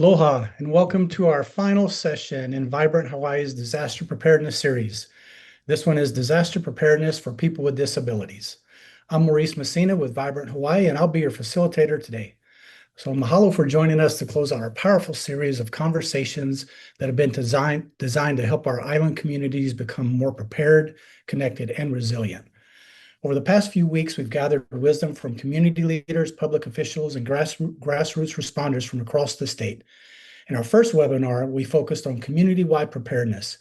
Aloha, and welcome to our final session in Vibrant Hawaii's Disaster Preparedness Series. This one is Disaster Preparedness for People with Disabilities. I'm Maurice Messina with Vibrant Hawaii, and I'll be your facilitator today. So mahalo for joining us to close out our powerful series of conversations that have been designed to help our island communities become more prepared, connected, and resilient. Over the past few weeks, we've gathered wisdom from community leaders, public officials, and grassroots responders from across the state. In our first webinar, we focused on community-wide preparedness,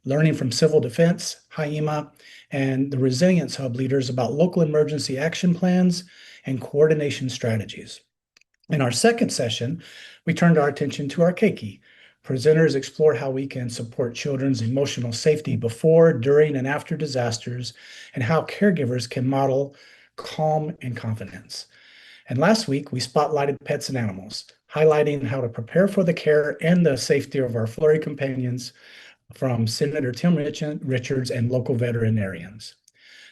learning from civil defense, HIEMA, and the Resilience Hub leaders about local emergency action plans and coordination strategies. In our second session, we turned our attention to our keiki. Presenters explored how we can support children's emotional safety before, during, and after disasters, and how caregivers can model calm and confidence. And last week, we spotlighted pets and animals, highlighting how to prepare for the care and the safety of our furry companions from Senator Tim Richards and local veterinarians.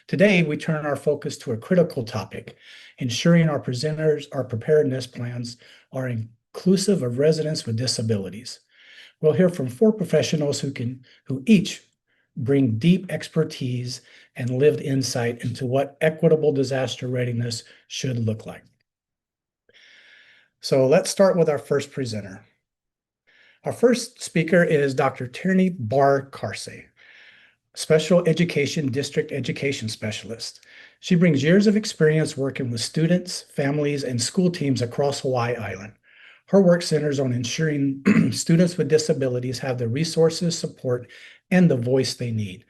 Today, we turn our focus to a critical topic, ensuring our preparedness plans are inclusive of residents with disabilities. We'll hear from four professionals who each bring deep expertise and lived insight into what equitable disaster readiness should look like. So let's start with our first presenter. Our first speaker is Dr. Tierney Barr-Carsey, Special Education District Education Specialist. She brings years of experience working with students, families, and school teams across Hawaii Island. Her work centers on ensuring students with disabilities have the resources, support, and the voice they need,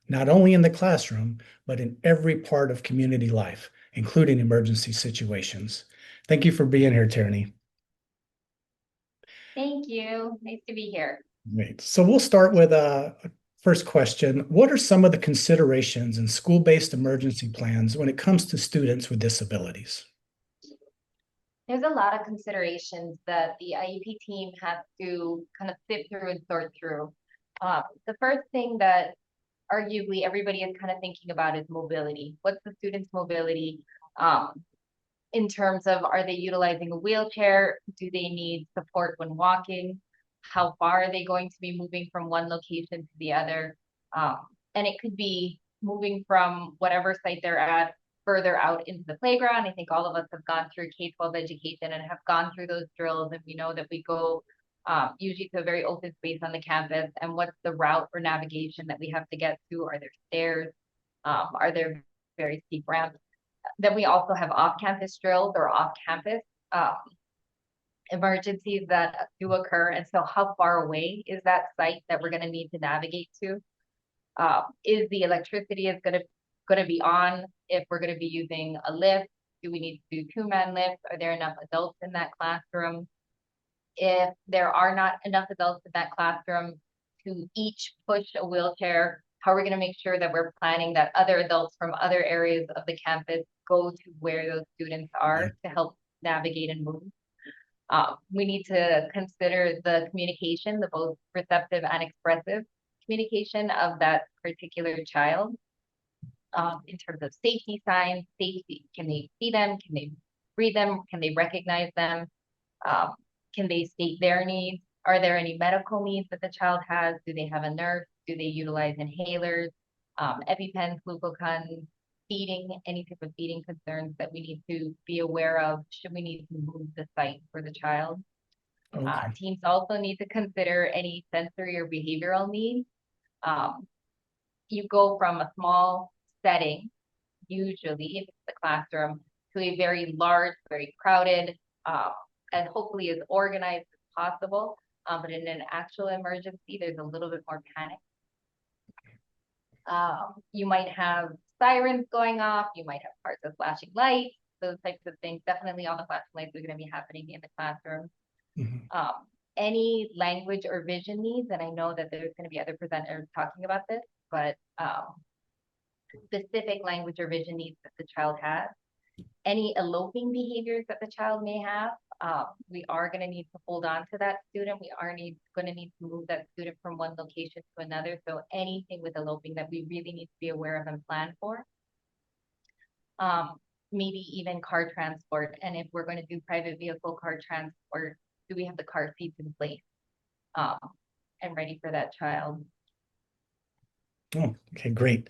not only in the classroom, but in every part of community life, including emergency situations. Thank you for being here, Tierney. Thank you. Nice to be here. Great. So we'll start with a first question. What are some of the considerations in school-based emergency plans when it comes to students with disabilities? There's a lot of considerations that the IEP team has to kind of sift through and sort through. The first thing that arguably everybody is kind of thinking about is mobility. What's the student's mobility in terms of, are they utilizing a wheelchair? Do they need support when walking? How far are they going to be moving from one location to the other? And it could be moving from whatever site they're at further out into the playground. I think all of us have gone through K-12 education and have gone through those drills, and we know that we go usually to a very open space on the campus, and what's the route or navigation that we have to get to? Are there stairs? Are there very steep ramps? Then we also have off-campus drills or off-campus emergencies that do occur. And so how far away is that site that we're going to need to navigate to? Is the electricity going to be on if we're going to be using a lift? Do we need to do two-man lifts? Are there enough adults in that classroom? If there are not enough adults in that classroom to each push a wheelchair, how are we going to make sure that we're planning that other adults from other areas of the campus go to where those students are to help navigate and move? We need to consider the communication, the both receptive and expressive communication of that particular child in terms of safety signs, safety. Can they see them? Can they read them? Can they recognize them? Can they state their needs? Are there any medical needs that the child has? Do they have a nurse? Do they utilize inhalers, EpiPens, glucose, feeding, any type of feeding concerns that we need to be aware of should we need to move the site for the child? Okay. Teams also need to consider any sensory or behavioral needs. You go from a small setting, usually if it's the classroom, to a very large, very crowded, and hopefully as organized as possible. But in an actual emergency, there's a little bit more panic. You might have sirens going off, you might have parts of flashing lights, those types of things. Definitely all the flashing lights are going to be happening in the classroom. Mm-hmm. Any language or vision needs, and I know that there's going to be other presenters talking about this, but specific language or vision needs that the child has. Any eloping behaviors that the child may have, we are going to need to hold on to that student. We are going to need to move that student from one location to another. So anything with eloping that we really need to be aware of and plan for. Maybe even car transport. And if we're going to do private vehicle car transport, Do we have the car seats in place um, and ready for that child? Oh, okay, great.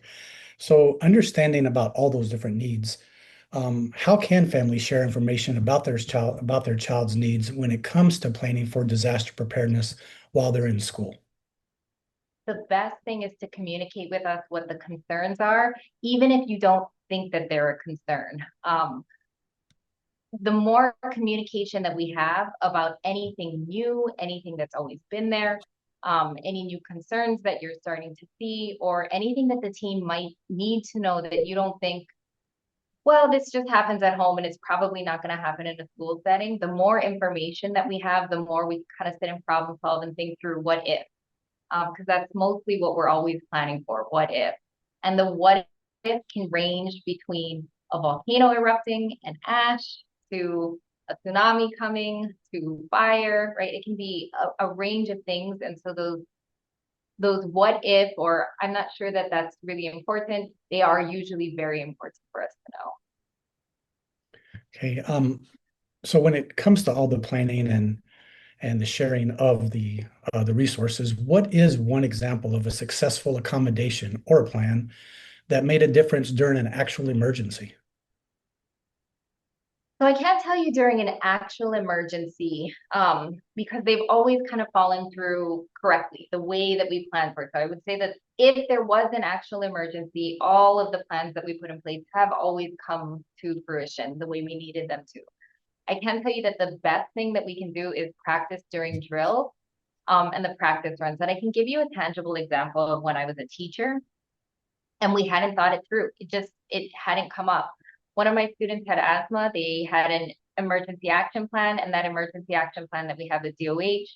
So understanding about all those different needs, how can families share information about their child's needs when it comes to planning for disaster preparedness while they're in school? The best thing is to communicate with us what the concerns are, even if you don't think that they're a concern. The more communication that we have about anything new, anything that's always been there, any new concerns that you're starting to see, or anything that the team might need to know that you don't think, well, this just happens at home and it's probably not going to happen in a school setting. The more information that we have, the more we kind of sit and problem solve and think through what if, because that's mostly what we're always planning for, what if. And the what if can range between a volcano erupting and ash to a tsunami coming to fire, right? It can be a range of things. And so those what if, or I'm not sure that that's really important, they are usually very important for us to know. Okay, so when it comes to all the planning and the sharing of the resources, what is one example of a successful accommodation or plan that made a difference during an actual emergency? So I can't tell you during an actual emergency because they've always kind of fallen through correctly the way that we planned for it. So I would say that if there was an actual emergency, all of the plans that we put in place have always come to fruition the way we needed them to. I can tell you that the best thing that we can do is practice during drill and the practice runs. And I can give you a tangible example of when I was a teacher and we hadn't thought it through. It hadn't come up. One of my students had asthma. They had an emergency action plan, and that emergency action plan that we have with DOH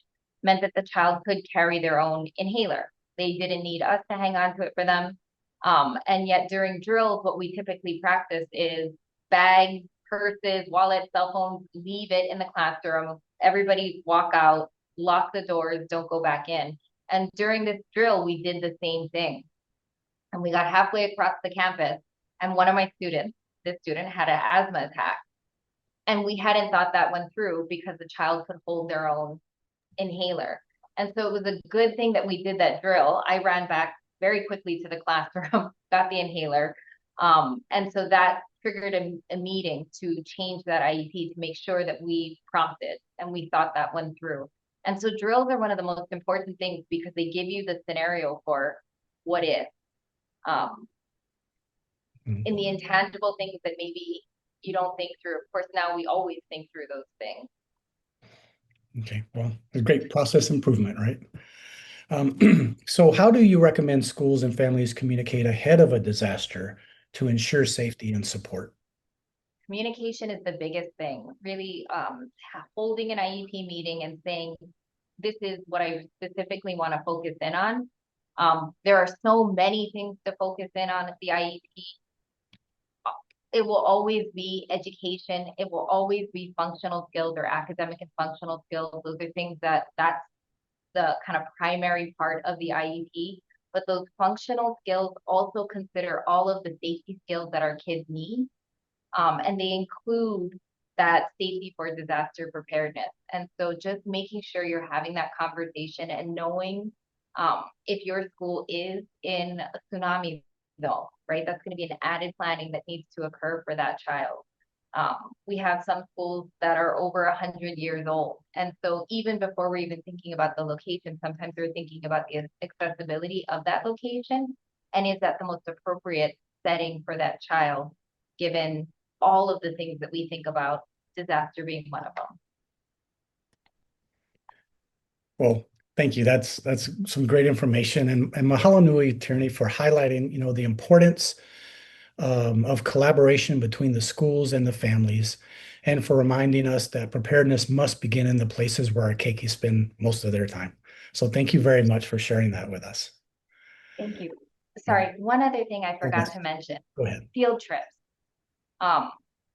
meant that the child could carry their own inhaler. They didn't need us to hang on to it for them. And yet during drills, what we typically practice is bags, purses, wallets, cell phones, leave it in the classroom. Everybody walk out, lock the doors, don't go back in. And during this drill, we did the same thing. And we got halfway across the campus, and one of my students, this student, had an asthma attack. And we hadn't thought that one through because the child could hold their own inhaler. And so it was a good thing that we did that drill. I ran back very quickly to the classroom, got the inhaler. And so that triggered a meeting to change that IEP to make sure that we prompted and we thought that one through. And so drills are one of the most important things because they give you the scenario for what if. Um, in the intangible things that maybe you don't think through. Of course, now we always think through those things. Okay, well, a great process improvement, right? So how do you recommend schools and families communicate ahead of a disaster to ensure safety and support? Communication is the biggest thing. Really holding an IEP meeting and saying, this is what I specifically want to focus in on. There are so many things to focus in on at the IEP. It will always be education. It will always be functional skills or academic and functional skills. Those are things that's the kind of primary part of the IEP. But those functional skills also consider all of the safety skills that our kids need. And they include that safety for disaster preparedness. And so just making sure you're having that conversation and knowing if your school is in a tsunami zone, right? That's going to be an added planning that needs to occur for that child. We have some schools that are over 100 years old. And so even before we're even thinking about the location, sometimes we're thinking about the accessibility of that location. And is that the most appropriate setting for that child, given all of the things that we think about, disaster being one of them? Well, thank you. That's some great information, and mahalo nui, Tierney, for highlighting, the importance of collaboration between the schools and the families, and for reminding us that preparedness must begin in the places where our keiki spend most of their time. So thank you very much for sharing that with us. Thank you. Sorry, one other thing I forgot yes. to mention. Go ahead. Field trips.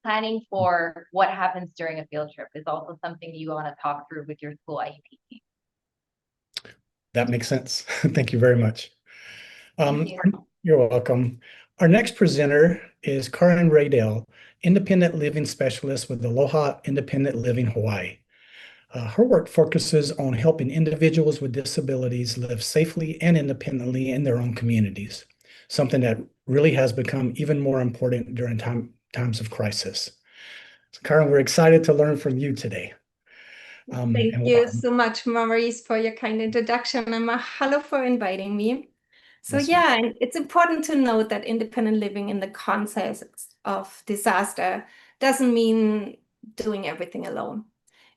Planning for what happens during a field trip is also something you want to talk through with your school IEP team. That makes sense. Thank you very much. Thank you. You're welcome. Our next presenter is Karen Raydale, Independent Living Specialist with Aloha Independent Living Hawaii. Her work focuses on helping individuals with disabilities live safely and independently in their own communities, something that really has become even more important during times of crisis. So, Karen, we're excited to learn from you today. Thank you so much, Maurice, for your kind introduction, and mahalo for inviting me. So Yes, yeah, and it's important to note that independent living in the context of disaster doesn't mean doing everything alone.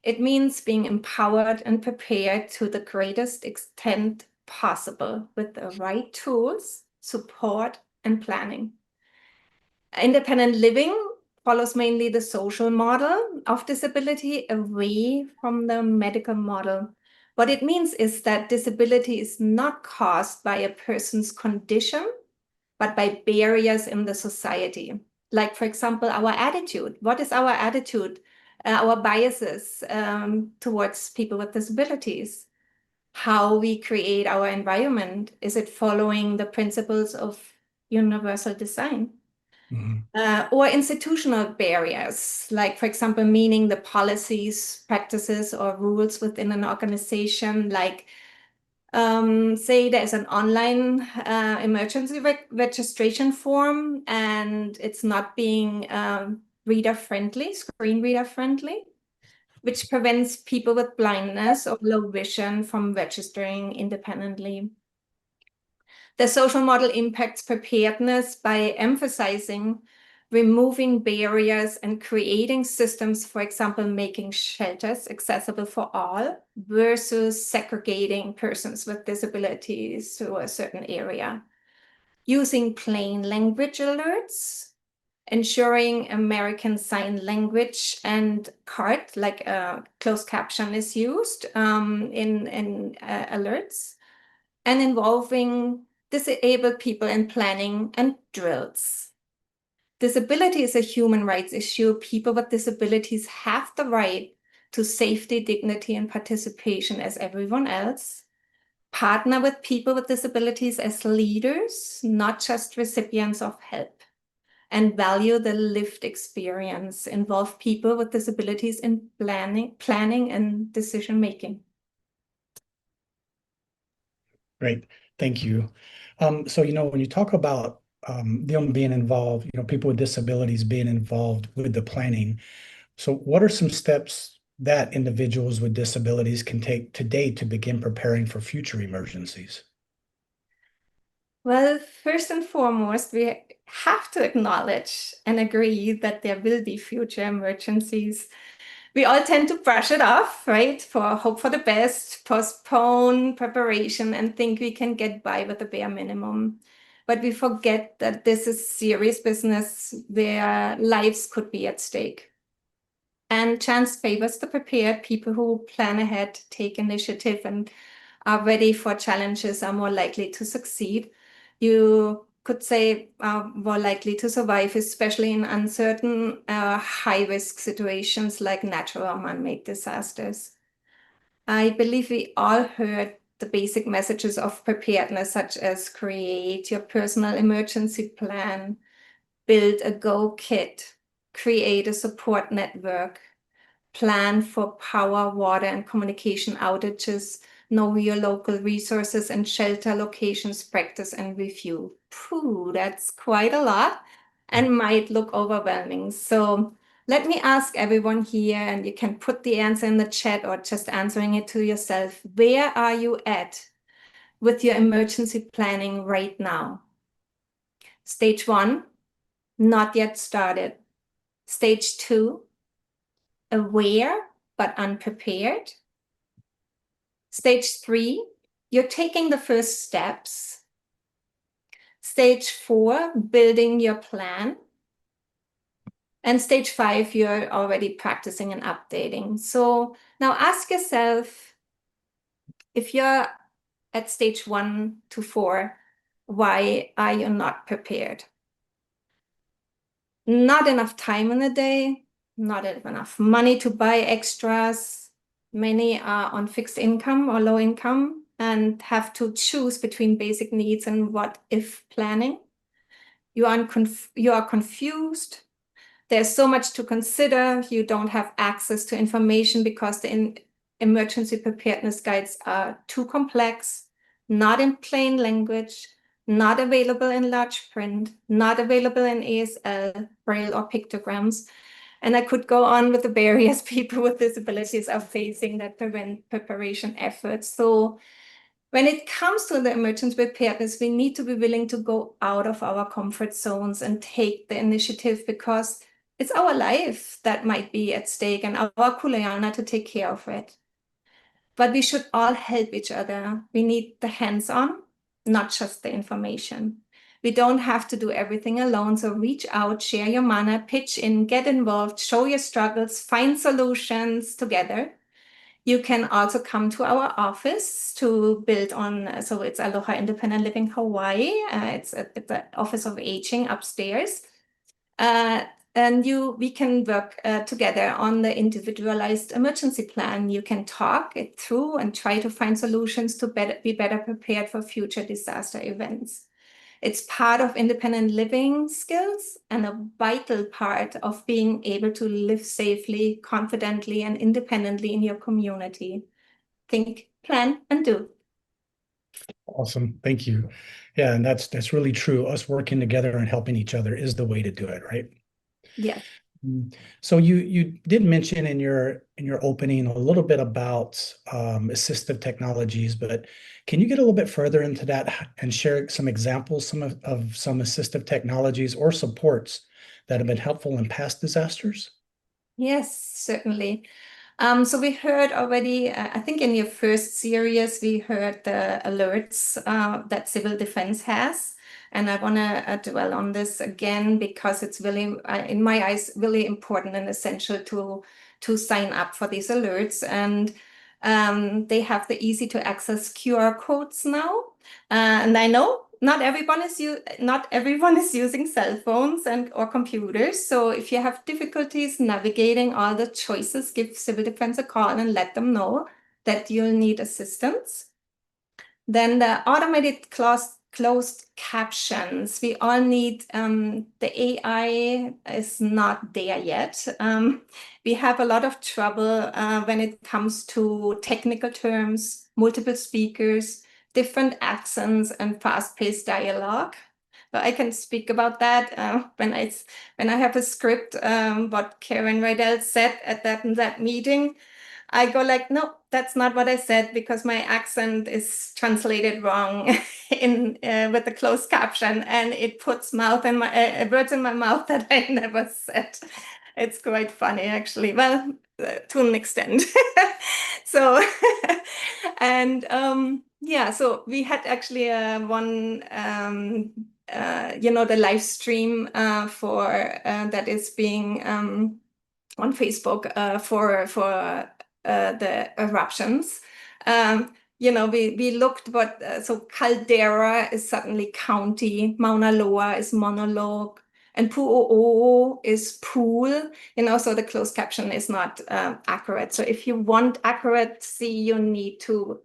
It means being empowered and prepared to the greatest extent possible with the right tools, support, and planning. Independent living follows mainly the social model of disability away from the medical model. What it means is that disability is not caused by a person's condition, but by barriers in the society. Like, for example, our attitude. What is our attitude? Our biases towards people with disabilities. How we create our environment. Is it following the principles of universal design? Or institutional barriers, like, for example, meaning the policies, practices, or rules within an organization, like, say there's an online emergency registration form and it's not being reader-friendly, screen reader-friendly, which prevents people with blindness or low vision from registering independently. The social model impacts preparedness by emphasizing removing barriers and creating systems, for example, making shelters accessible for all versus segregating persons with disabilities to a certain area. Using plain language alerts, ensuring American Sign Language and CART, like a closed caption, is used in alerts, and involving disabled people in planning and drills. Disability is a human rights issue. People with disabilities have the right to safety, dignity, and participation as everyone else. Partner with people with disabilities as leaders, not just recipients of help. And value the lived experience. Involve people with disabilities in planning and decision making. great. Thank you. So, when you talk about them being involved, people with disabilities being involved with the planning, so what are some steps that individuals with disabilities can take today to begin preparing for future emergencies? Well, first and foremost, we have to acknowledge and agree that there will be future emergencies. We all tend to brush it off, right? For hope for the best, postpone preparation, and think we can get by with the bare minimum. But we forget that this is serious business where lives could be at stake. And chance favors the prepared. People who plan ahead, take initiative, and are ready for challenges are more likely to succeed. You could say more likely to survive, especially in uncertain, high-risk situations like natural or man-made disasters. I believe we all heard the basic messages of preparedness, such as create your personal emergency plan, build a go kit, create a support network, plan for power, water, and communication outages, know your local resources and shelter locations, practice and review. Phew, that's quite a lot and might look overwhelming. So let me ask everyone here, and you can put the answer in the chat or just answering it to yourself. Where are you at with your emergency planning right now? Stage 1, not yet started. Stage 2, aware but unprepared. Stage 3, you're taking the first steps. Stage 4, building your plan. And stage 5, you're already practicing and updating. So now ask yourself, if you're at stage 1 to 4, why are you not prepared? Not enough time in the day, not enough money to buy extras. Many are on fixed income or low income and have to choose between basic needs and what if planning. You are confused. There's so much to consider. You don't have access to information because the emergency preparedness guides are too complex, not in plain language, not available in large print, not available in ASL, Braille, or pictograms. And I could go on with the barriers people with disabilities are facing that prevent preparation efforts. So when it comes to the emergency preparedness, we need to be willing to go out of our comfort zones and take the initiative, because it's our life that might be at stake and our kuleana to take care of it. But we should all help each other. We need the hands-on, not just the information. We don't have to do everything alone. So reach out, share your mana, pitch in, get involved, show your struggles, find solutions together. You can also come to our office to build on, so it's Aloha Independent Living Hawaii. It's at the Office of Aging upstairs. And we can work together on the individualized emergency plan. You can talk it through and try to find solutions to be better prepared for future disaster events. It's part of independent living skills and a vital part of being able to live safely, confidently, and independently in your community. Think, plan, and do. Awesome. Thank you. Yeah, and that's really true. Us working together and helping each other is the way to do it, right? Yeah. So you did mention in your opening a little bit about assistive technologies, but can you get a little bit further into that and share some examples, of some assistive technologies or supports that have been helpful in past disasters? Yes, certainly. So we heard already, I think in your first series, we heard the alerts that civil defense has. And I want to dwell on this again, because it's really, in my eyes, really important and essential to sign up for these alerts. And they have the easy to access QR codes now. And I know not everyone is using cell phones or computers. So if you have difficulties navigating all the choices, give Civil Defense a call and let them know that you'll need assistance. Then the automated closed captions. We all need, the AI is not there yet. We have a lot of trouble when it comes to technical terms, multiple speakers, different accents, and fast-paced dialogue. But I can speak about that when I have a script, what Karen Rydell said at that meeting. I go like, no, that's not what I said, because my accent is translated wrong with the closed caption, and it puts words in my mouth that I never said. It's quite funny, actually. Well, to an extent. So, and yeah, so we had actually one, the live stream for that is being on Facebook for the eruptions. We looked so Caldera is suddenly county, Mauna Loa is monologue, and Pu'u'u is pool. So the closed caption is not accurate. So if you want accuracy, you need to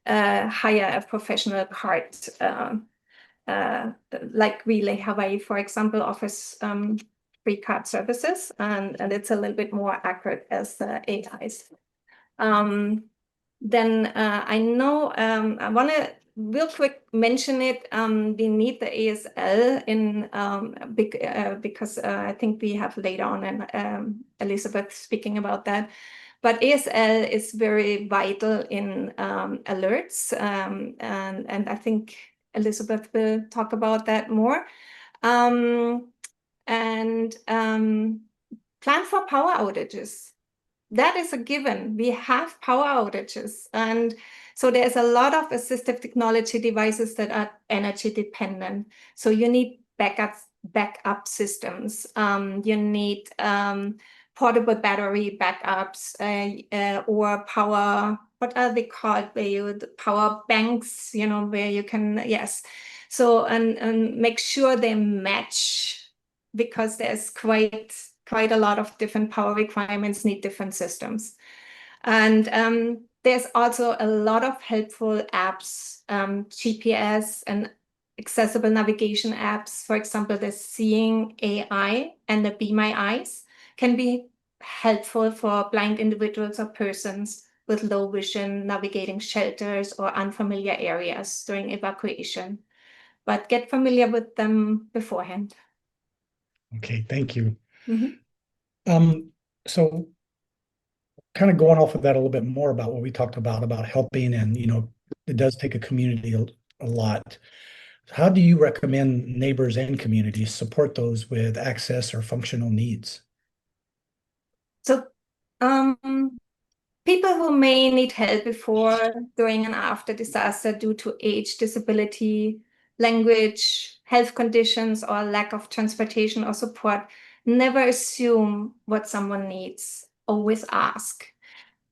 hire a professional card, like Relay Hawaii, for example, offers free card services, and it's a little bit more accurate as the AIs. Then I know I want to real quick mention it. We need the ASL in because I think we have later on and Elizabeth speaking about that. But ASL is very vital in alerts, and I think Elizabeth will talk about that more. And plan for power outages. That is a given. We have power outages. And so there's a lot of assistive technology devices that are energy dependent. So you need backup systems. You need portable battery backups or power, what are they called? Power banks, where you can, yes. So, and make sure they match, because there's quite a lot of different power requirements, need different systems. And there's also a lot of helpful apps, GPS and accessible navigation apps. For example, the Seeing AI and the Be My Eyes can be helpful for blind individuals or persons with low vision navigating shelters or unfamiliar areas during evacuation. But get familiar with them beforehand. Okay, thank you. Mhm. So kind of going off of that a little bit more about what we talked about helping and, it does take a community a lot. How do you recommend neighbors and communities support those with access or functional needs? So, people who may need help before, during, and after disaster due to age, disability, language, health conditions, or lack of transportation or support, never assume what someone needs. Always ask.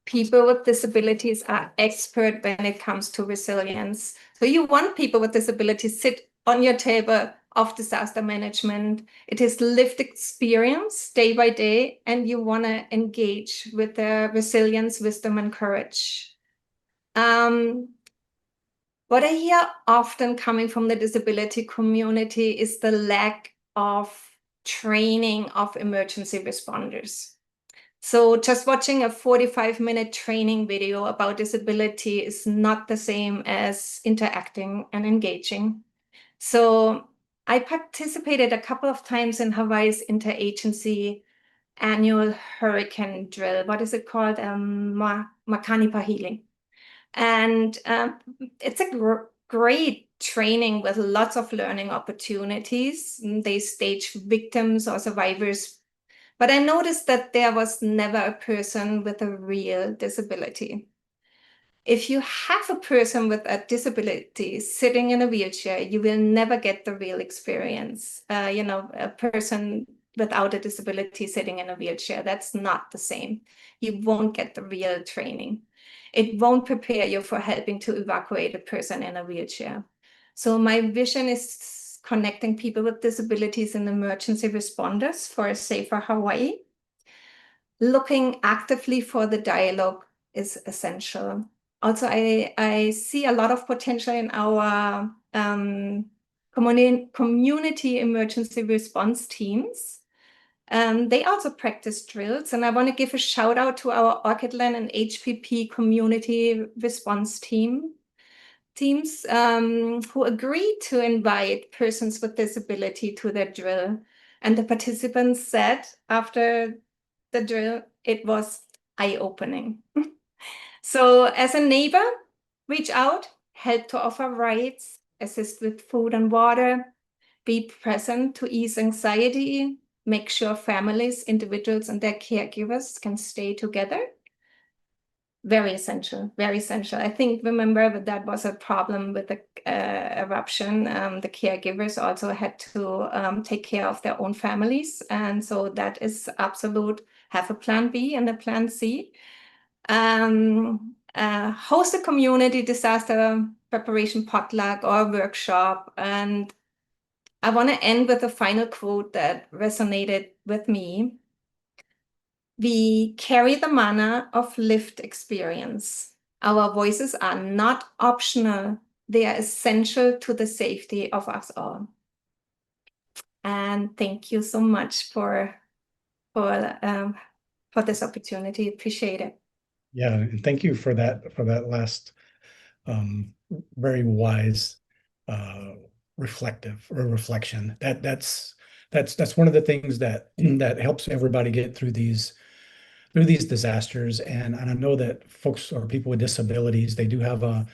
People with disabilities are expert when it comes to resilience. So you want people with disabilities sit on your table of disaster management. It is lived experience day by day, and you want to engage with their resilience, wisdom, and courage. What I hear often coming from the disability community is the lack of training of emergency responders. So just watching a 45-minute training video about disability is not the same as interacting and engaging. So I participated a couple of times in Hawaii's interagency annual hurricane drill. What is it called? Makani Pahili. And it's a great training with lots of learning opportunities. They stage victims or survivors, but I noticed that there was never a person with a real disability. If you have a person with a disability sitting in a wheelchair, you will never get the real experience. A person without a disability sitting in a wheelchair, that's not the same. You won't get the real training. It won't prepare you for helping to evacuate a person in a wheelchair. So my vision is connecting people with disabilities and emergency responders for a safer Hawaii. Looking actively for the dialogue is essential. Also, I see a lot of potential in our community emergency response teams. They also practice drills, and I want to give a shout out to our Orchidland and HPP community response teams who agreed to invite persons with disability to their drill. And the participants said after the drill, it was eye-opening. So as a neighbor, reach out, help to offer rides, assist with food and water, be present to ease anxiety, make sure families, individuals, and their caregivers can stay together. Very essential, very essential. I think, remember, that was a problem with the eruption. The caregivers also had to take care of their own families. And so that is absolute, have a plan B and a plan C. Host a community disaster preparation potluck or workshop. And I want to end with a final quote that resonated with me. We carry the mana of lived experience. Our voices are not optional. They are essential to the safety of us all. And thank you so much for this opportunity. Appreciate it. Yeah, and thank you for that last very wise reflection. That's one of the things that that helps everybody get through these disasters. And I know that folks or people with disabilities, they do have a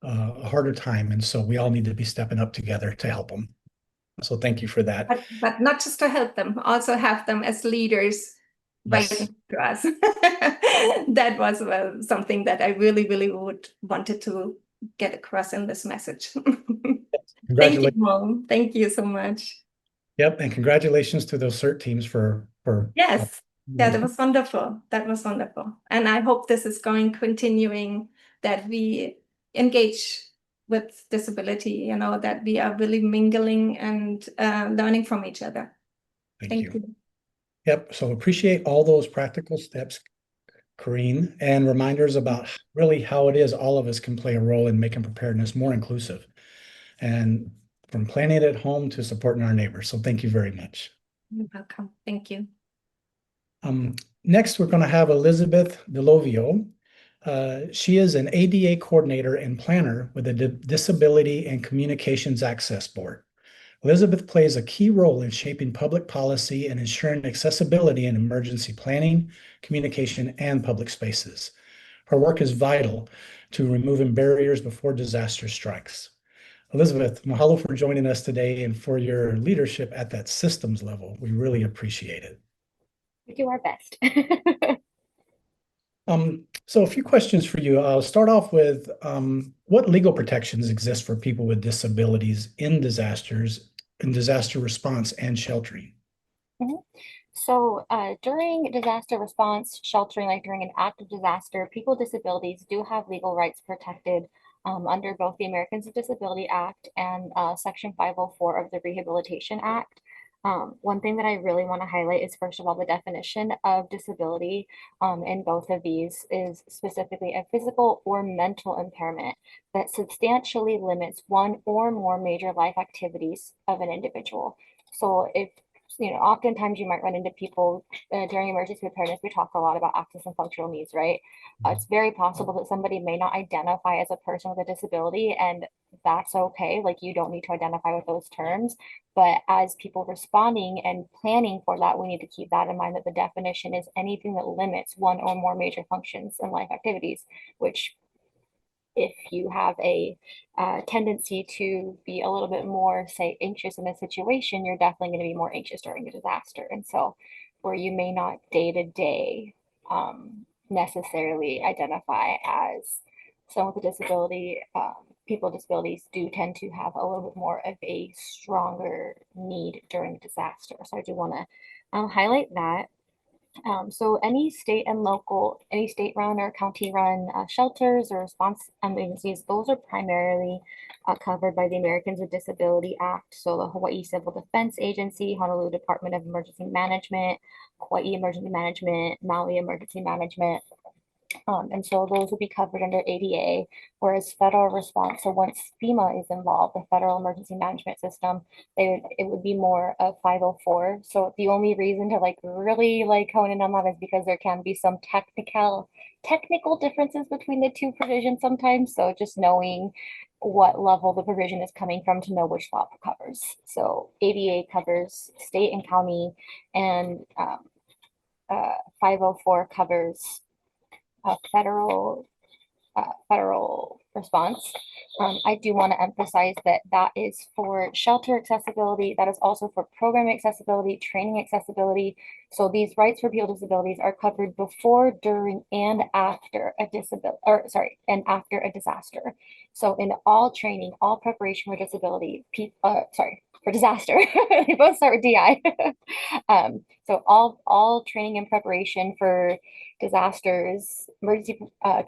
harder time, and so we all need to be stepping up together to help them. So thank you for that. But not just to help them, also have them as leaders writing to us. That was something that I really, really wanted to get across in this message. Thank you, Mom. Thank you so much. Yep, and congratulations to those CERT teams for Yes. Yeah, that was wonderful. That was wonderful. And I hope this is continuing, that we engage with disability, that we are really mingling and learning from each other. Thank you. Yep, so appreciate all those practical steps, Corrine, and reminders about really how it is all of us can play a role in making preparedness more inclusive, and from planning it at home to supporting our neighbors. So thank you very much. You're welcome. Thank you. Next, we're going to have Elizabeth Delovio. She is an ADA coordinator and planner with the Disability and Communications Access Board. Elizabeth plays a key role in shaping public policy and ensuring accessibility in emergency planning, communication, and public spaces. Her work is vital to removing barriers before disaster strikes. Elizabeth, mahalo for joining us today and for your leadership at that systems level. We really appreciate it. We do our best. So a few questions for you. I'll start off with what legal protections exist for people with disabilities in disasters, in disaster response and sheltering? So during disaster response, sheltering, like during an active disaster, people with disabilities do have legal rights protected under both the Americans with Disability Act and Section 504 of the Rehabilitation Act. One thing that I really want to highlight is, first of all, the definition of disability in both of these is specifically a physical or mental impairment that substantially limits one or more major life activities of an individual. So if oftentimes you might run into people during emergency preparedness. We talk a lot about access and functional needs, right? It's very possible that somebody may not identify as a person with a disability, and that's okay. Like, you don't need to identify with those terms. But as people responding and planning for that, we need to keep that in mind, that the definition is anything that limits one or more major functions and life activities, which if you have a tendency to be a little bit more, say, anxious in a situation, you're definitely going to be more anxious during a disaster. And so where you may not day to day necessarily identify as someone with a disability, people with disabilities do tend to have a little bit more of a stronger need during disaster. So I do want to highlight that. So any state run or county run shelters or response agencies, those are primarily covered by the Americans with Disability Act. So the Hawaii Civil Defense Agency, Honolulu Department of Emergency Management, Hawaii Emergency Management, Maui Emergency Management. And so those would be covered under ADA, whereas federal response, so once FEMA is involved, the Federal Emergency Management System, it would be more of 504. So the only reason to really hone in on that is because there can be some technical differences between the two provisions sometimes. So just knowing what level the provision is coming from to know which law covers. So ADA covers state and county, and 504 covers federal response. I do want to emphasize that that is for shelter accessibility. That is also for program accessibility, training accessibility. So these rights for people with disabilities are covered before, during, and after a after a disaster. So in all training, all preparation for disability, for disaster, they both start with DI. So all training and preparation for disasters, emergency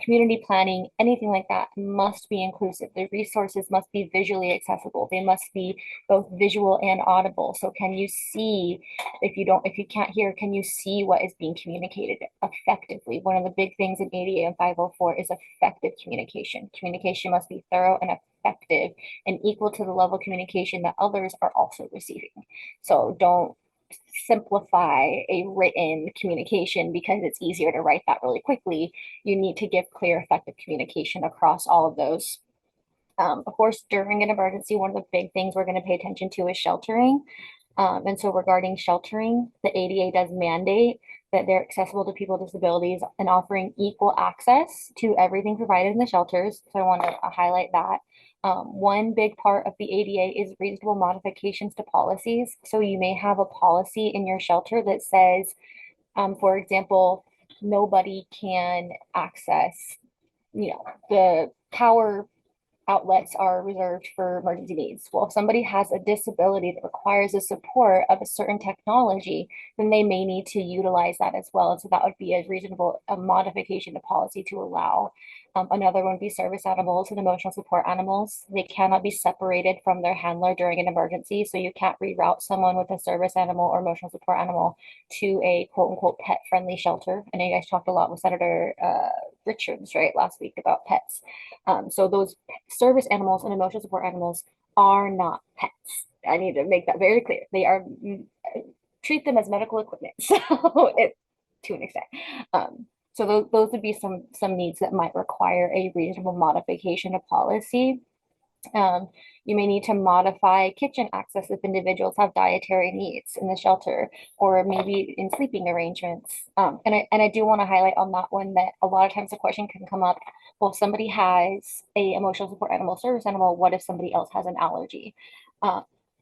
community planning, anything like that must be inclusive. The resources must be visually accessible. They must be both visual and audible. So can you see, if you can't hear, can you see what is being communicated effectively? One of the big things in ADA and 504 is effective communication. Communication must be thorough and effective and equal to the level of communication that others are also receiving. So don't simplify a written communication because it's easier to write that really quickly. You need to give clear, effective communication across all of those. Of course, during an emergency, one of the big things we're going to pay attention to is sheltering. And so regarding sheltering, the ADA does mandate that they're accessible to people with disabilities and offering equal access to everything provided in the shelters. So I want to highlight that. One big part of the ADA is reasonable modifications to policies. So you may have a policy in your shelter that says, for example, nobody can access, the power outlets are reserved for emergency needs. Well, if somebody has a disability that requires the support of a certain technology, then they may need to utilize that as well. And so that would be a reasonable modification to policy to allow. Another one would be service animals and emotional support animals. They cannot be separated from their handler during an emergency. So you can't reroute someone with a service animal or emotional support animal to a quote unquote pet friendly shelter. I know you guys talked a lot with Senator Richards, right, last week about pets. So those service animals and emotional support animals are not pets. I need to make that very clear. They are, treat them as medical equipment. So to an extent. So those would be some needs that might require a reasonable modification of policy. You may need to modify kitchen access if individuals have dietary needs in the shelter, or maybe in sleeping arrangements. And I do want to highlight on that one that a lot of times the question can come up, well, if somebody has a emotional support animal, service animal, what if somebody else has an allergy?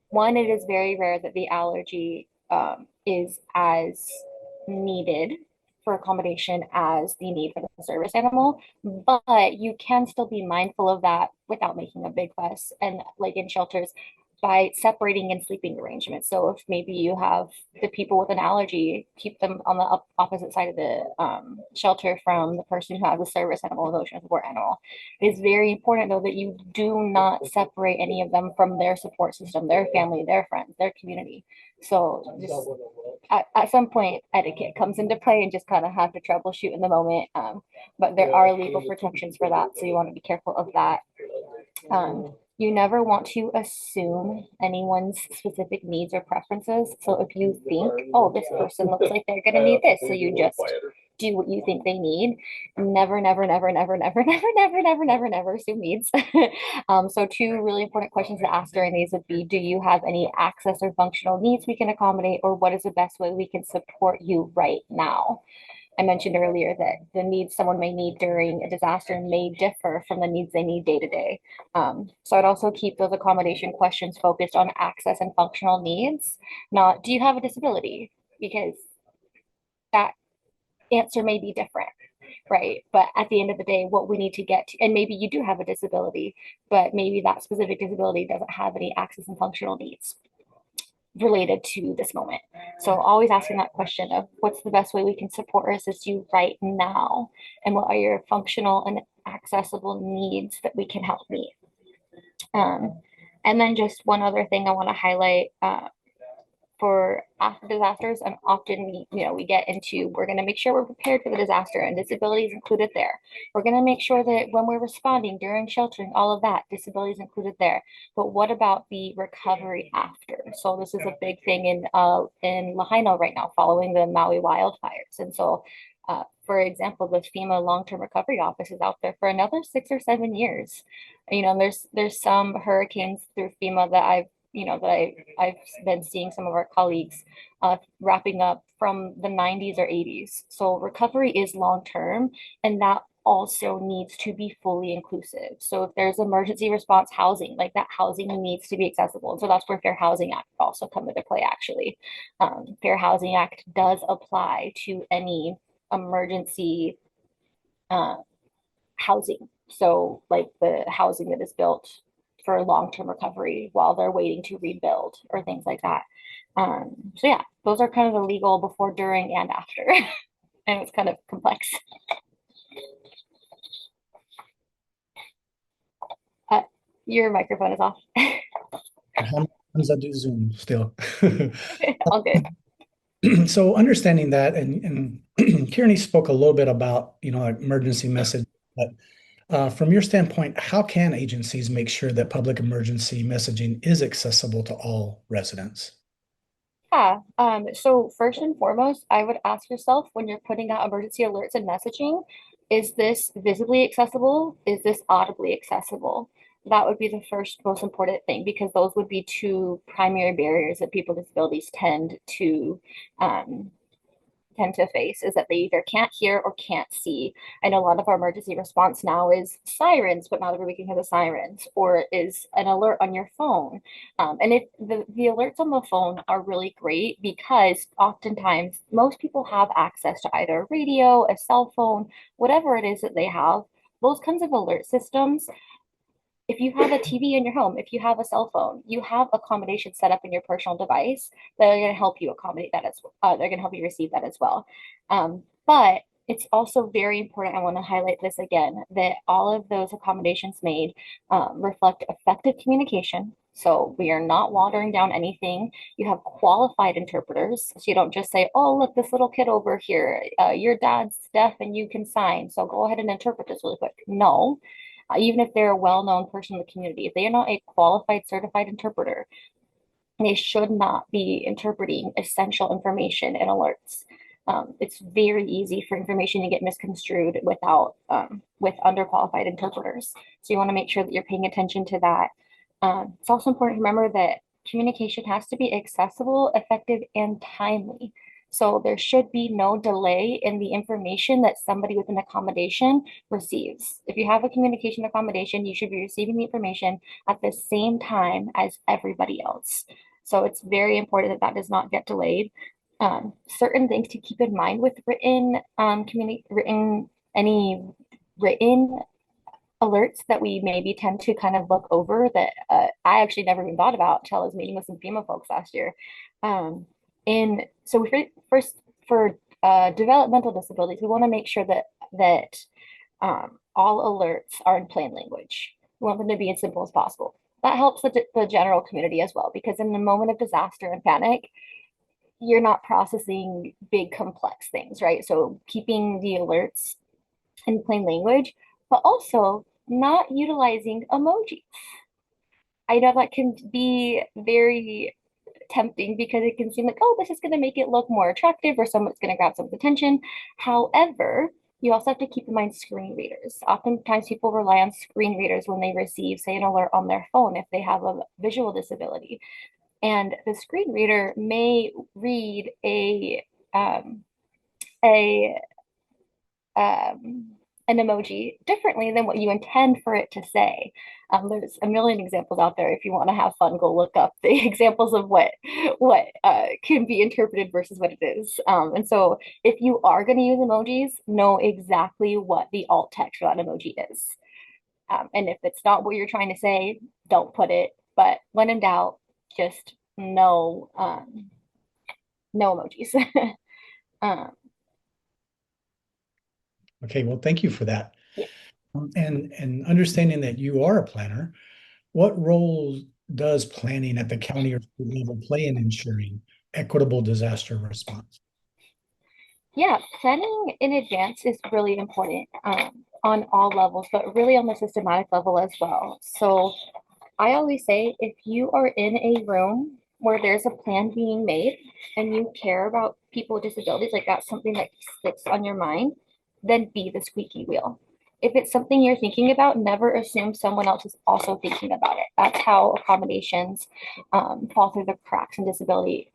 One, it is very rare that the allergy is as needed for accommodation as the need for the service animal, but you can still be mindful of that without making a big fuss. And like in shelters, by separating in sleeping arrangements. So if maybe you have the people with an allergy, keep them on the opposite side of the shelter from the person who has a service animal, emotional support animal. It is very important though that you do not separate any of them from their support system, their family, their friends, their community. So just at some point, etiquette comes into play and just kind of have to troubleshoot in the moment. But there are legal protections for that, so you want to be careful of that. You never want to assume anyone's specific needs or preferences. So if you think, oh, this person looks like they're going to need this, so you just do what you think they need. Never, never, never, never, never, never, never, never, never, never assume needs. So two really important questions to ask during these would be, do you have any access or functional needs we can accommodate, or what is the best way we can support you right now? I mentioned earlier that the needs someone may need during a disaster may differ from the needs they need day to day. So I'd also keep those accommodation questions focused on access and functional needs, not do you have a disability? Because that answer may be different, right? But at the end of the day, what we need to get to, and maybe you do have a disability, but maybe that specific disability doesn't have any access and functional needs related to this moment. So always asking that question of what's the best way we can support or assist you right now, and what are your functional and accessible needs that we can help meet. And then just one other thing I want to highlight for after disasters, and often we get into, we're going to make sure we're prepared for the disaster, and disabilities included there. We're going to make sure that when we're responding during sheltering, all of that, disabilities included there. But what about the recovery after? So this is a big thing in Lahaina right now following the Maui wildfires. And so for example, the FEMA long-term recovery office is out there for another 6 or 7 years. There's some hurricanes through FEMA that I've been seeing some of our colleagues wrapping up from the 90s or 80s. So recovery is long term, and that also needs to be fully inclusive. So if there's emergency response housing, like that housing needs to be accessible. And so that's where Fair Housing Act also come into play, actually. Fair Housing Act does apply to any emergency housing. So like the housing that is built for long-term recovery while they're waiting to rebuild or things like that. So yeah, those are kind of the legal before, during, and after. And it's kind of complex. Your microphone is off. How many I do Zoom still? All good. So understanding that, and Kearney spoke a little bit about, emergency message, but from your standpoint, how can agencies make sure that public emergency messaging is accessible to all residents? Yeah. So first and foremost, I would ask yourself when you're putting out emergency alerts and messaging, is this visibly accessible? Is this audibly accessible? That would be the first most important thing, because those would be two primary barriers that people with disabilities tend to face, is that they either can't hear or can't see. I know a lot of our emergency response now is sirens, but not everybody can hear the sirens, or is an alert on your phone. And if the alerts on the phone are really great, because oftentimes most people have access to either a radio, a cell phone, whatever it is that they have. Those kinds of alert systems, if you have a TV in your home, if you have a cell phone, you have accommodations set up in your personal device that are going to help you accommodate that as well. They're going to help you receive that as well. But it's also very important, I want to highlight this again, that all of those accommodations made reflect effective communication. So we are not watering down anything. You have qualified interpreters. So you don't just say, oh, look, this little kid over here, your dad's deaf and you can sign, so go ahead and interpret this really quick. No. Even if they're a well-known person in the community, if they are not a qualified certified interpreter, they should not be interpreting essential information in alerts. It's very easy for information to get misconstrued without with underqualified interpreters. So you want to make sure that you're paying attention to that. It's also important to remember that communication has to be accessible, effective, and timely. So there should be no delay in the information that somebody with an accommodation receives. If you have a communication accommodation, you should be receiving the information at the same time as everybody else. So it's very important that that does not get delayed. Certain things to keep in mind with any written alerts that we maybe tend to kind of look over that I actually never even thought about until I was meeting with some FEMA folks last year. And so first for developmental disabilities, we want to make sure that all alerts are in plain language. We want them to be as simple as possible. That helps the general community as well, because in the moment of disaster and panic, you're not processing big complex things, right? So keeping the alerts in plain language, but also not utilizing emojis. I know that can be very tempting because it can seem like, oh, this is going to make it look more attractive or someone's going to grab someone's attention. However, you also have to keep in mind screen readers. Oftentimes people rely on screen readers when they receive, say, an alert on their phone if they have a visual disability. And the screen reader may read um, a an emoji differently than what you intend for it to say. There's a million examples out there. If you want to have fun, go look up the examples of what can be interpreted versus what it is. And so if you are going to use emojis, know exactly what the alt text for that emoji is. And if it's not what you're trying to say, don't put it. But when in doubt, just no emojis. Okay, well, thank you for that. Yeah. And understanding that you are a planner, what role does planning at the county or state level play in ensuring equitable disaster response? Yeah, planning in advance is really important on all levels, but really on the systematic level as well. So I always say if you are in a room where there's a plan being made and you care about people with disabilities, like that's something that sticks on your mind, then be the squeaky wheel. If it's something you're thinking about, never assume someone else is also thinking about it. That's how accommodations fall through the cracks in disability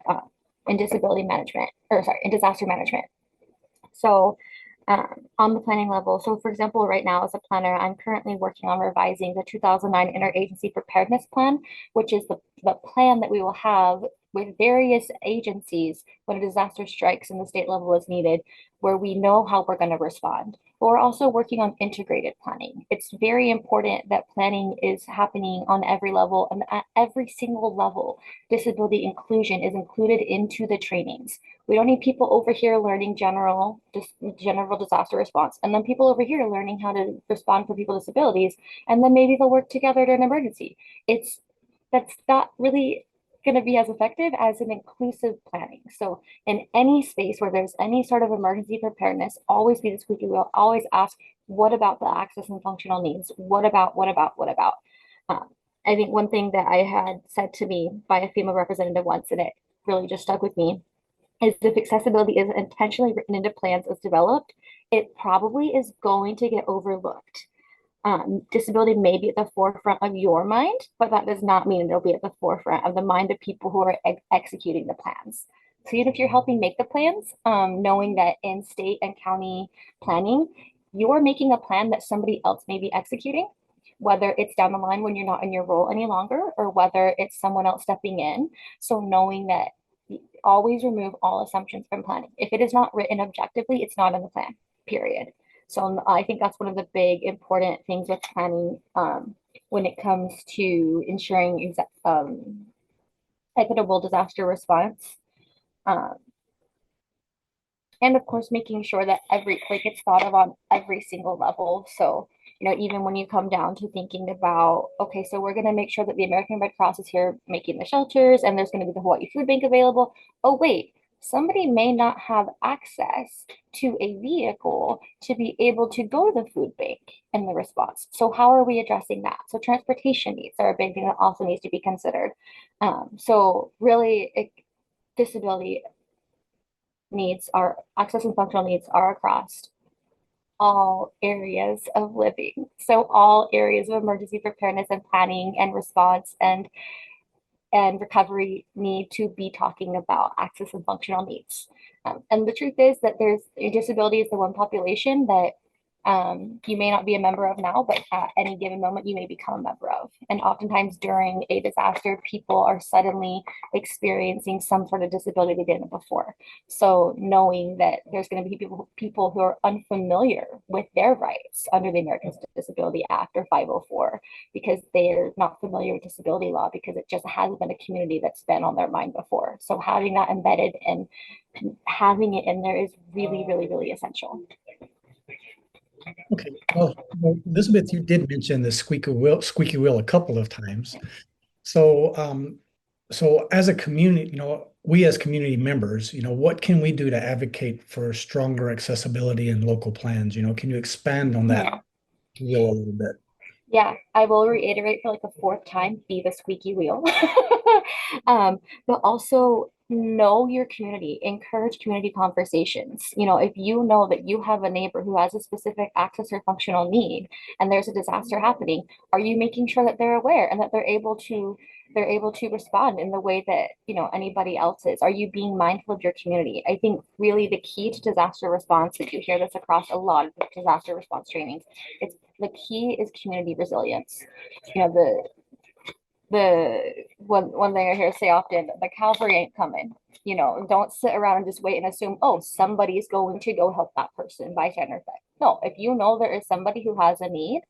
management, or sorry, in disaster management. So on the planning level, so for example, right now as a planner, I'm currently working on revising the 2009 Interagency Preparedness Plan, which is the plan that we will have with various agencies when a disaster strikes and the state level is needed, where we know how we're going to respond. But we're also working on integrated planning. It's very important that planning is happening on every level, and at every single level, disability inclusion is included into the trainings. We don't need people over here learning general disaster response, and then people over here learning how to respond for people with disabilities, and then maybe they'll work together at an emergency. That's not really going to be as effective as an inclusive planning. So in any space where there's any sort of emergency preparedness, always be the squeaky wheel. Always ask, what about the access and functional needs? What about? I think one thing that I had said to me by a female representative once, and it really just stuck with me, is if accessibility is intentionally written into plans as developed, it probably is going to get overlooked. Disability may be at the forefront of your mind, but that does not mean it'll be at the forefront of the mind of people who are executing the plans. So even if you're helping make the plans, knowing that in state and county planning, you're making a plan that somebody else may be executing, whether it's down the line when you're not in your role any longer, or whether it's someone else stepping in. So knowing that, always remove all assumptions from planning. If it is not written objectively, it's not in the plan, period. So I think that's one of the big important things with planning when it comes to ensuring equitable disaster response. And of course, making sure that it's thought of on every single level. So, even when you come down to thinking about, okay, so we're going to make sure that the American Red Cross is here making the shelters and there's going to be the Hawaii Food Bank available. Oh, wait, somebody may not have access to a vehicle to be able to go to the food bank in the response. So how are we addressing that? So transportation needs are a big thing that also needs to be considered. So really, disability needs are access and functional needs are across all areas of living. So all areas of emergency preparedness and planning and response and recovery need to be talking about access and functional needs. And the truth is that disability is the one population that you may not be a member of now, but at any given moment you may become a member of. And oftentimes during a disaster, people are suddenly experiencing some sort of disability they didn't before. So knowing that there's going to be people who are unfamiliar with their rights under the Americans with Disability Act or 504, because they're not familiar with disability law, because it just hasn't been a community that's been on their mind before. So having that embedded and having it in there is really, really, really essential. Okay, well, Elizabeth, you did mention the squeaky wheel a couple of times. So, so as a community, we as community members, what can we do to advocate for stronger accessibility in local plans? Can you expand on that wheel a little bit? Yeah, I will reiterate for like the fourth time, be the squeaky wheel. But also know your community, encourage community conversations. If you know that you have a neighbor who has a specific access or functional need and there's a disaster happening, are you making sure that they're aware and that they're able to respond in the way that anybody else is? Are you being mindful of your community? I think really the key to disaster response, if you hear this across a lot of disaster response trainings, the key is community resilience. The one thing I hear say often, the cavalry ain't coming. Don't sit around and just wait and assume, oh, somebody's going to go help that person by bystander effect. No, if you know there is somebody who has a need,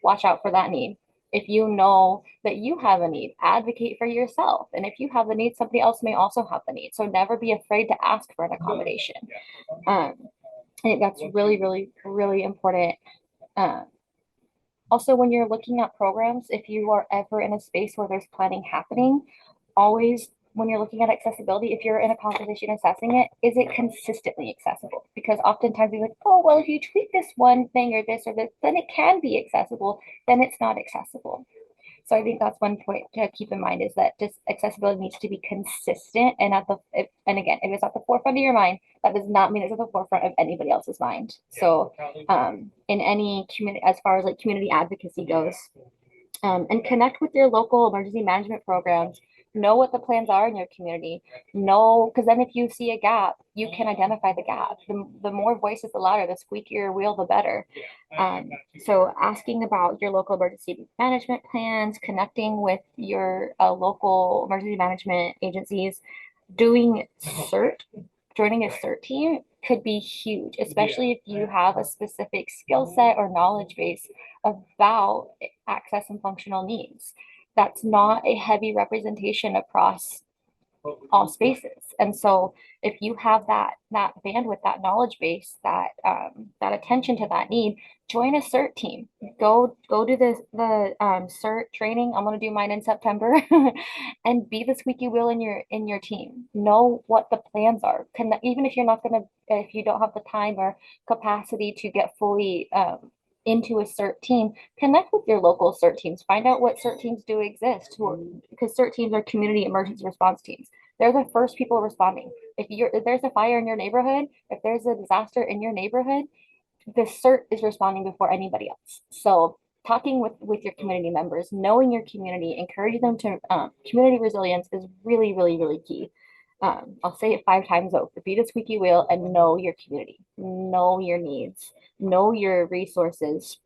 watch out for that need. If you know that you have a need, advocate for yourself. And if you have the need, somebody else may also have the need. So never be afraid to ask for an accommodation. I think that's really, really, really important. Also, when you're looking at programs, if you are ever in a space where there's planning happening, always, when you're looking at accessibility, if you're in a conversation assessing it, is it consistently accessible? Because oftentimes you're like, oh, well, if you tweak this one thing or this, then it can be accessible, then it's not accessible. So I think that's one point to keep in mind, is that just accessibility needs to be consistent. And again, if it's at the forefront of your mind, that does not mean it's at the forefront of anybody else's mind. So in any community, as far as like community advocacy goes, and connect with your local emergency management programs. Know what the plans are in your community. Because then if you see a gap, you can identify the gap. The more voices, the louder. The squeakier wheel, the better. So asking about your local emergency management plans, connecting with your local emergency management agencies, joining a CERT team could be huge, especially if you have a specific skill set or knowledge base about access and functional needs. That's not a heavy representation across all spaces. And so if you have that bandwidth, that knowledge base, that attention to that need, join a CERT team. Go do the CERT training. I'm going to do mine in September and be the squeaky wheel in your team. Know what the plans are. Even if if you don't have the time or capacity to get fully into a CERT team, connect with your local CERT teams. Find out what CERT teams do exist, because CERT teams are community emergency response teams. They're the first people responding. If there's a fire in your neighborhood, if there's a disaster in your neighborhood, the CERT is responding before anybody else. So talking with your community members, knowing your community, encouraging them to community resilience is really, really, really key. I'll say it 5 times over. Be the squeaky wheel and know your community, know your needs, know your resources.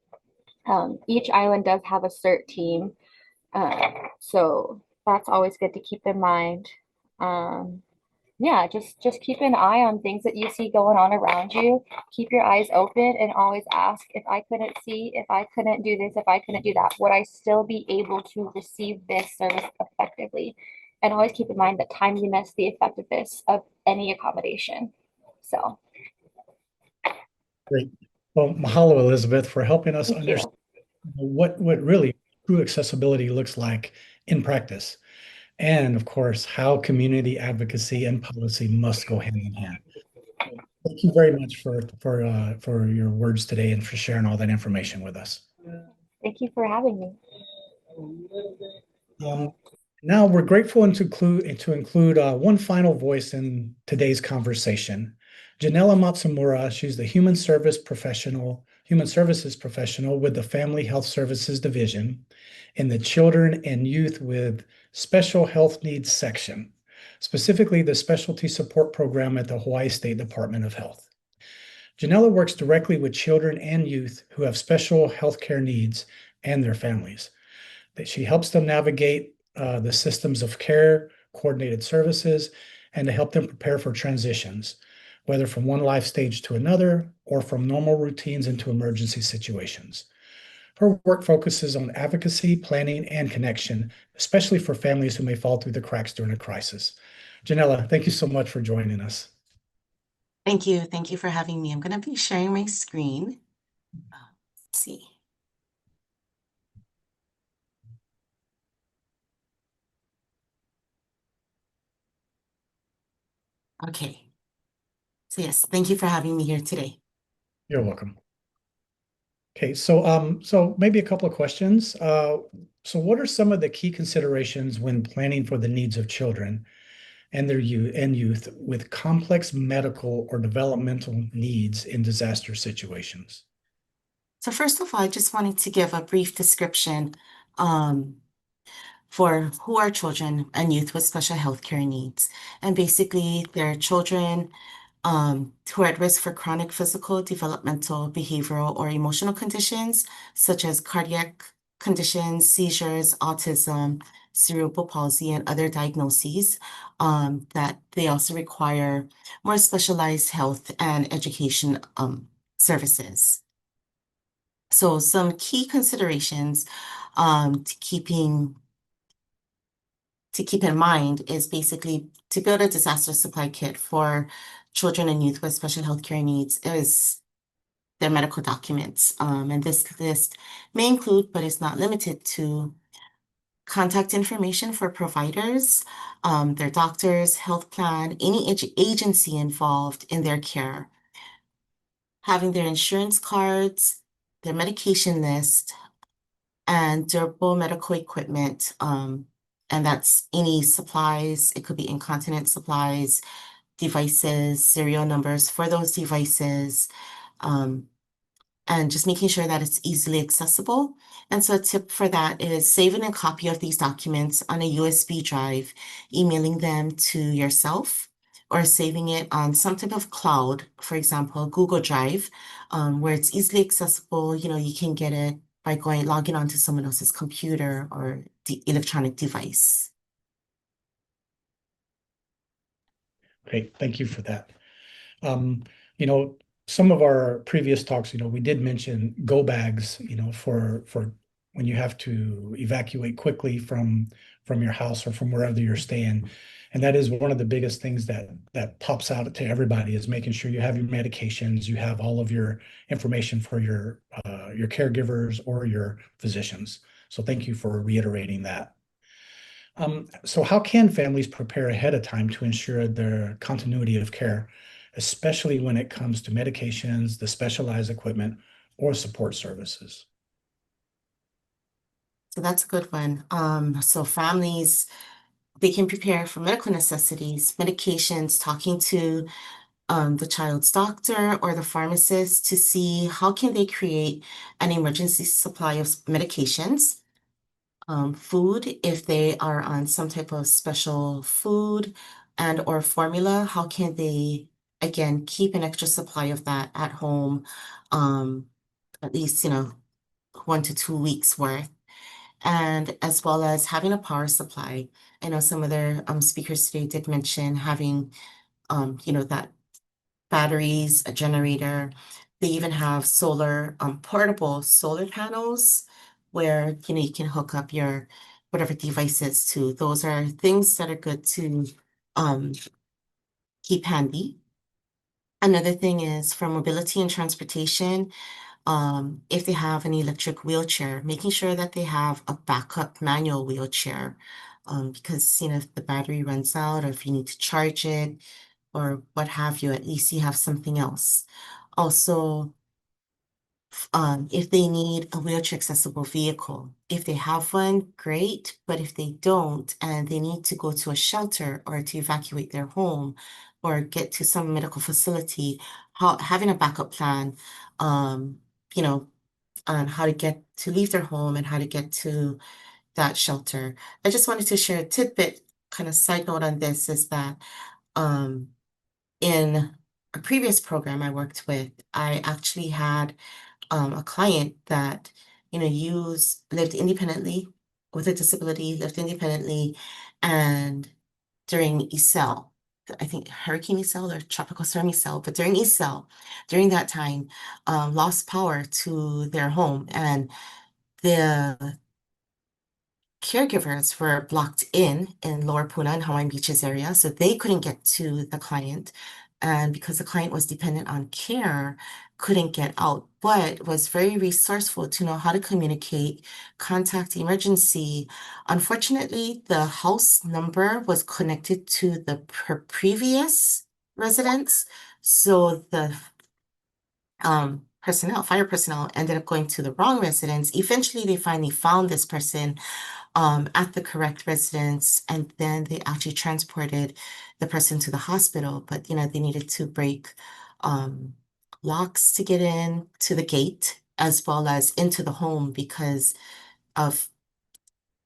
Each island does have a CERT team, so that's always good to keep in mind. Yeah, just keep an eye on things that you see going on around you. Keep your eyes open and always ask, if I couldn't see, if I couldn't do this, if I couldn't do that, would I still be able to receive this service effectively? And always keep in mind that timeliness, the effectiveness of any accommodation. So. Great. Well, mahalo, Elizabeth, for helping us Thank understand you. what really true accessibility looks like in practice. And of course, how community advocacy and policy must go hand in hand. Thank you very much for your words today and for sharing all that information with us. Thank you for having me. Now we're grateful and to include one final voice in today's conversation. Janella Matsumura, she's the human services professional with the Family Health Services Division in the Children and Youth with Special Health Needs section, specifically the Specialty Support Program at the Hawaii State Department of Health. Janella works directly with children and youth who have special healthcare needs and their families. That she helps them navigate the systems of care, coordinated services, and to help them prepare for transitions, whether from one life stage to another or from normal routines into emergency situations. Her work focuses on advocacy, planning, and connection, especially for families who may fall through the cracks during a crisis. Janella, thank you so much for joining us. Thank you. Thank you for having me. I'm going to be sharing my screen. Let's see. Okay. So yes, thank you for having me here today. You're welcome. Okay, so maybe a couple of questions. So what are some of the key considerations when planning for the needs of children and their youth with complex medical or developmental needs in disaster situations? So first of all, I just wanted to give a brief description for who are children and youth with special healthcare needs. And basically, they're children who are at risk for chronic physical, developmental, behavioral, or emotional conditions, such as cardiac conditions, seizures, autism, cerebral palsy, and other diagnoses, that they also require more specialized health and education services. So some key considerations to keep in mind is basically to build a disaster supply kit for children and youth with special healthcare needs is their medical documents. And this list may include, but is not limited to, contact information for providers, their doctors, health plan, any agency involved in their care, having their insurance cards, their medication list, and durable medical equipment. And that's any supplies, it could be incontinence supplies, devices, serial numbers for those devices, and just making sure that it's easily accessible. And so a tip for that is saving a copy of these documents on a USB drive, emailing them to yourself, or saving it on some type of cloud, for example, Google Drive, where it's easily accessible. You know, you can get it by logging onto someone else's computer or the electronic device. Great, thank you for that. You know, some of our previous talks, we did mention go bags, for when you have to evacuate quickly from your house or from wherever you're staying. And that is one of the biggest things that pops out to everybody is making sure you have your medications, you have all of your information for your caregivers or your physicians. So thank you for reiterating that. So how can families prepare ahead of time to ensure their continuity of care, especially when it comes to medications, the specialized equipment, or support services? So that's a good one. So families, they can prepare for medical necessities, medications, talking to the child's doctor or the pharmacist to see how can they create an emergency supply of medications. Food, if they are on some type of special food and or formula, how can they, again, keep an extra supply of that at home, at least, 1 to 2 weeks worth, and as well as having a power supply. I know some other speakers today did mention having, that batteries, a generator. They even have solar, portable solar panels where, you can hook up your whatever devices to. Those are things that are good to um, keep handy. Another thing is for mobility and transportation, if they have an electric wheelchair, making sure that they have a backup manual wheelchair, because, if the battery runs out or if you need to charge it or what have you, at least you have something else. Also, if they need a wheelchair accessible vehicle. If they have one, great, but if they don't and they need to go to a shelter or to evacuate their home or get to some medical facility, having a backup plan, you know, on how to get to leave their home and how to get to that shelter. I just wanted to share a tidbit, kind of side note on this is that um, in a previous program I worked with, I actually had a client that, lived independently with a disability, lived independently, and during ESEL, I think Hurricane ESEL or Tropical Storm ESEL, but during ESEL, during that time, lost power to their home, and the caregivers were blocked in Lower Puna and Hawaiian Beaches area, so they couldn't get to the client. And because the client was dependent on care, couldn't get out, but was very resourceful to know how to communicate, contact emergency. Unfortunately, the house number was connected to her previous residence, so the fire personnel ended up going to the wrong residence. Eventually, they finally found this person at the correct residence, and then they actually transported the person to the hospital. But they needed to break locks to get in to the gate as well as into the home because of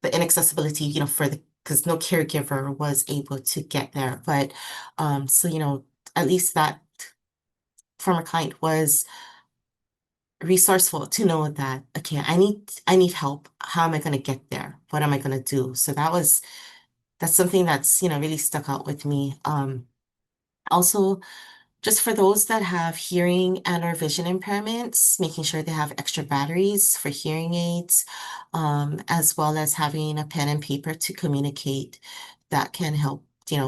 the inaccessibility, because no caregiver was able to get there. But so at least that former client was resourceful to know that, okay, I need help. How am I going to get there? What am I going to do? So that's something that's really stuck out with me. Also, just for those that have hearing and or vision impairments, making sure they have extra batteries for hearing aids, as well as having a pen and paper to communicate, that can help,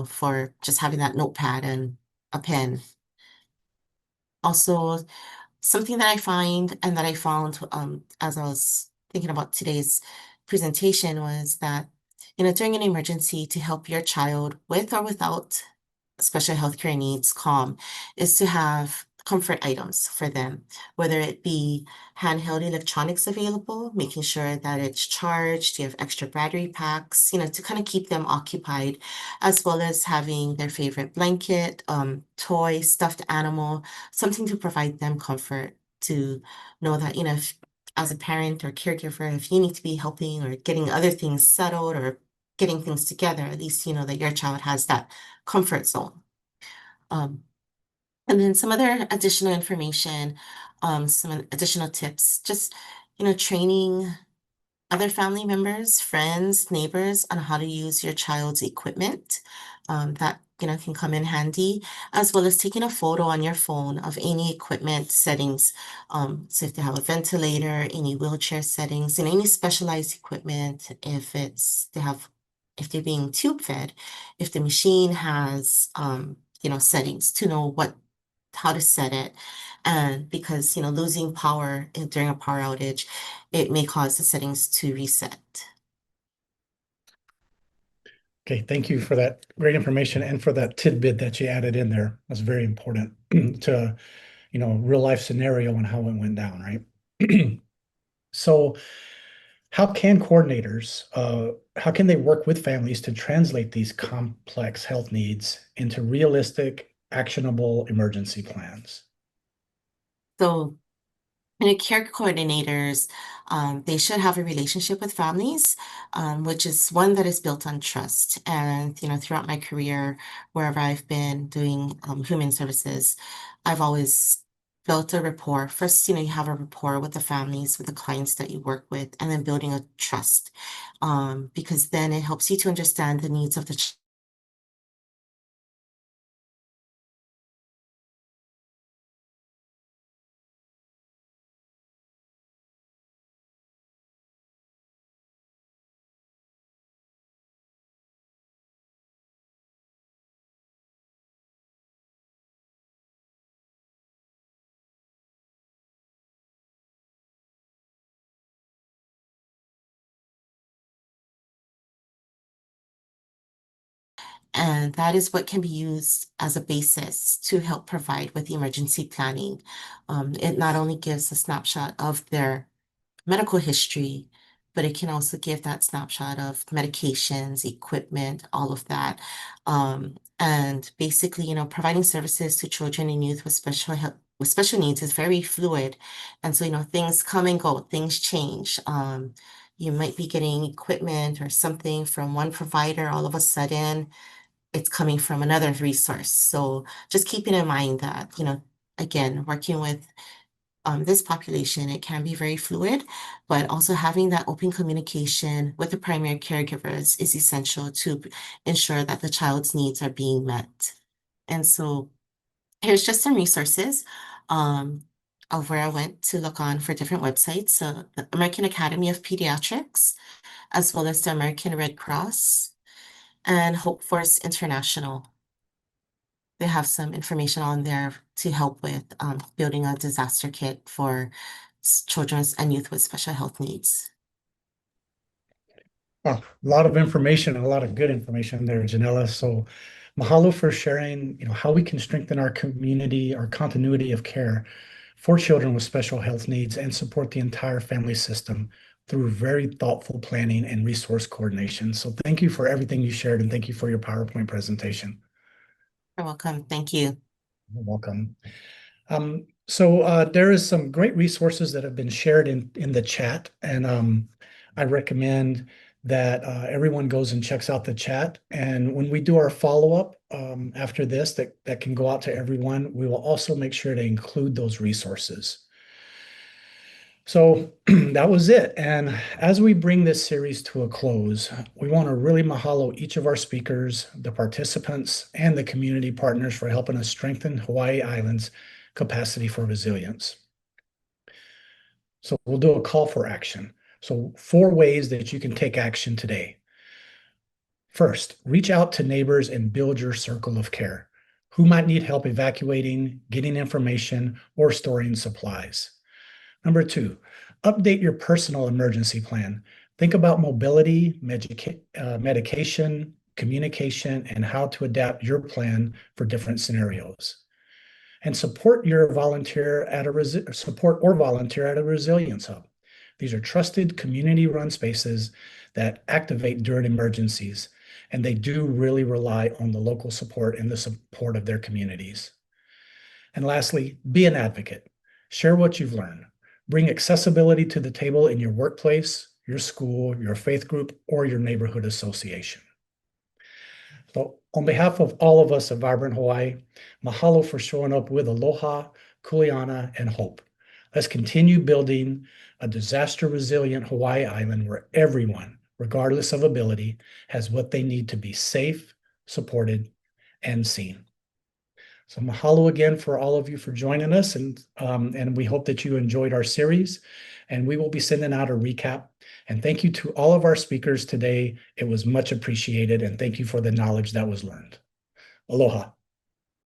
for just having that notepad and a pen. Also, something that I find and that I found as I was thinking about today's presentation was that, during an emergency, to help your child with or without special healthcare needs calm is to have comfort items for them, whether it be handheld electronics available, making sure that it's charged, you have extra battery packs, to kind of keep them occupied, as well as having their favorite blanket, toy, stuffed animal, something to provide them comfort, to know that, if, as a parent or caregiver, if you need to be helping or getting other things settled or getting things together, at least you know that your child has that comfort zone. And then some other additional information, some additional tips, just, training other family members, friends, neighbors on how to use your child's equipment, that, can come in handy, as well as taking a photo on your phone of any equipment settings. So if they have a ventilator, any wheelchair settings, and any specialized equipment, if they're being tube fed, if the machine has, settings to know how to set it. And because, losing power during a power outage, it may cause the settings to reset. Okay, thank you for that great information and for that tidbit that you added in there. That's very important to, real life scenario and how it went down, right? So how can coordinators, how can they work with families to translate these complex health needs into realistic, actionable emergency plans? So care coordinators, they should have a relationship with families, which is one that is built on trust. And, throughout my career, wherever I've been doing human services, I've always built a rapport. First, you have a rapport with the families, with the clients that you work with, and then building a trust, because then it helps you to understand the needs of the And that is what can be used as a basis to help provide with emergency planning. It not only gives a snapshot of their medical history, but it can also give that snapshot of medications, equipment, all of that. And basically, providing services to children and youth with special needs is very fluid. And so, things come and go, things change. You might be getting equipment or something from one provider, all of a sudden it's coming from another resource. So just keeping in mind that, again, working with this population, it can be very fluid, but also having that open communication with the primary caregivers is essential to ensure that the child's needs are being met. And so here's just some resources of where I went to look on for different websites. So the American Academy of Pediatrics, as well as the American Red Cross and Hope Force International. They have some information on there to help with building a disaster kit for children and youth with special health needs. Well, a lot of information and a lot of good information there, Janella. So mahalo for sharing, how we can strengthen our community, our continuity of care for children with special health needs and support the entire family system through very thoughtful planning and resource coordination. So thank you for everything you shared and thank you for your PowerPoint presentation. You're welcome. Thank you. You're welcome. So there is some great resources that have been shared in the chat, and I recommend that everyone goes and checks out the chat. And when we do our follow-up after this, that can go out to everyone, we will also make sure to include those resources. So that was it. And as we bring this series to a close, we want to really mahalo each of our speakers, the participants, and the community partners for helping us strengthen Hawaii Island's capacity for resilience. So we'll do a call for action. So 4 ways that you can take action today. First, reach out to neighbors and build your circle of care. Who might need help evacuating, getting information, or storing supplies? Number 2, update your personal emergency plan. Think about mobility, medication, communication, and how to adapt your plan for different scenarios. And support or volunteer at a resilience hub. These are trusted community-run spaces that activate during emergencies, and they do really rely on the local support and the support of their communities. And lastly, be an advocate. Share what you've learned. Bring accessibility to the table in your workplace, your school, your faith group, or your neighborhood association. So on behalf of all of us at Vibrant Hawaii, mahalo for showing up with aloha, kuleana, and hope. Let's continue building a disaster-resilient Hawaii Island where everyone, regardless of ability, has what they need to be safe, supported, and seen. So mahalo again for all of you for joining us, and we hope that you enjoyed our series, and we will be sending out a recap. And thank you to all of our speakers today. It was much appreciated, and thank you for the knowledge that was learned. Aloha.